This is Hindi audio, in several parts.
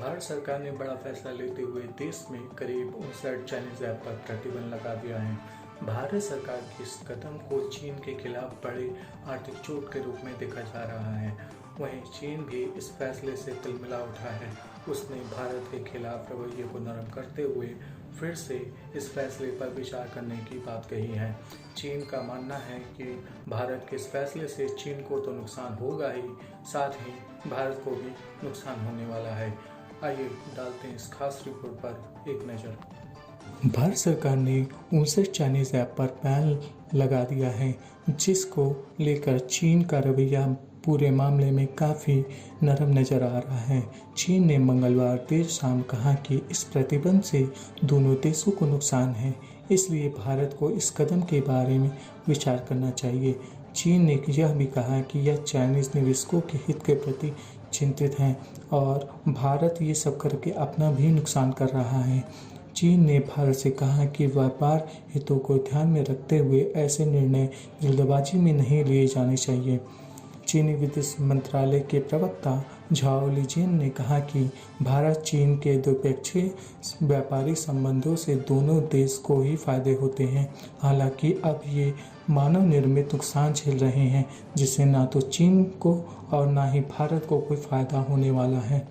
भारत सरकार ने बड़ा फैसला लेते हुए देश में करीब 59 चाइनीज ऐप पर प्रतिबंध लगा दिया है। भारत सरकार के इस कदम को चीन के खिलाफ बड़े आर्थिक चोट के रूप में देखा जा रहा है। वहीं चीन भी इस फैसले से तिलमिला उठा है। उसने भारत के खिलाफ रवैये को नरम करते हुए फिर से इस फैसले पर विचार करने की बात कही है। चीन का मानना है कि भारत के इस फैसले से चीन को तो नुकसान होगा ही, साथ ही भारत को भी नुकसान होने वाला है। आइए डालते हैं इस खास रिपोर्ट पर एक नज़र। भारत सरकार ने 59 चाइनीज ऐप पर बैन लगा दिया है, जिसको लेकर चीन का रवैया पूरे मामले में काफ़ी नरम नज़र आ रहा है। चीन ने मंगलवार देर शाम कहा कि इस प्रतिबंध से दोनों देशों को नुकसान है, इसलिए भारत को इस कदम के बारे में विचार करना चाहिए। चीन ने यह भी कहा कि यह चाइनीज़ निवेशकों के हित के प्रति चिंतित है और भारत ये सब करके अपना भी नुकसान कर रहा है। चीन ने भारत से कहा कि व्यापार हितों को ध्यान में रखते हुए ऐसे निर्णय जल्दबाजी में नहीं लिए जाने चाहिए। चीनी विदेश मंत्रालय के प्रवक्ता झाओ लिजिन ने कहा कि भारत चीन के द्विपक्षीय व्यापारिक संबंधों से दोनों देश को ही फायदे होते हैं। हालांकि अब ये मानव निर्मित नुकसान झेल रहे हैं, जिससे ना तो चीन को और ना ही भारत को कोई फायदा होने वाला है।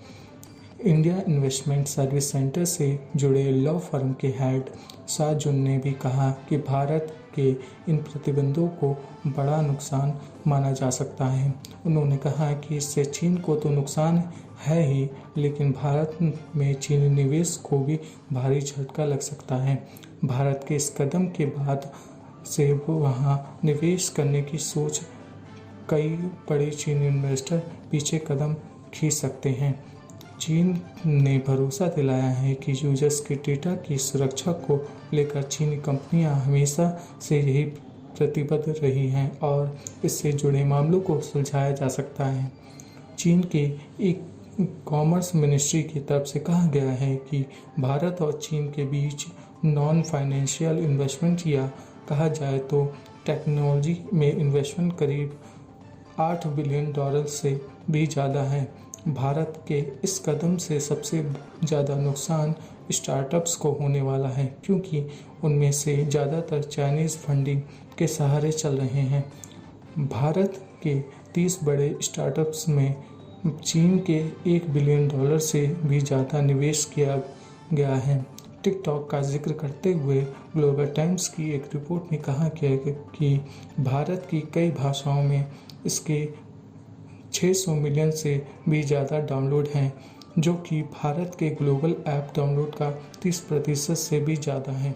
इंडिया इन्वेस्टमेंट सर्विस सेंटर से जुड़े लॉ फर्म के हेड साजुन ने भी कहा कि भारत के इन प्रतिबंधों को बड़ा नुकसान माना जा सकता है। उन्होंने कहा कि इससे चीन को तो नुकसान है ही, लेकिन भारत में चीनी निवेश को भी भारी झटका लग सकता है। भारत के इस कदम के बाद से वहां निवेश करने की सोच कई बड़े चीनी इन्वेस्टर पीछे कदम खींच सकते हैं। चीन ने भरोसा दिलाया है कि यूजर्स के डेटा की सुरक्षा को लेकर चीनी कंपनियां हमेशा से यही प्रतिबद्ध रही हैं और इससे जुड़े मामलों को सुलझाया जा सकता है। चीन के एक कॉमर्स मिनिस्ट्री की तरफ से कहा गया है कि भारत और चीन के बीच नॉन फाइनेंशियल इन्वेस्टमेंट या कहा जाए तो टेक्नोलॉजी में इन्वेस्टमेंट करीब $8 बिलियन से भी ज़्यादा है। भारत के इस कदम से सबसे ज़्यादा नुकसान स्टार्टअप्स को होने वाला है, क्योंकि उनमें से ज़्यादातर चाइनीज़ फंडिंग के सहारे चल रहे हैं। भारत के 30 बड़े स्टार्टअप्स में चीन के $1 बिलियन से भी ज़्यादा निवेश किया गया है। टिकटॉक का जिक्र करते हुए ग्लोबल टाइम्स की एक रिपोर्ट में कहा गया कि भारत की कई भाषाओं में इसके 600 मिलियन से भी ज़्यादा डाउनलोड हैं, जो कि भारत के ग्लोबल ऐप डाउनलोड का 30% से भी ज़्यादा है।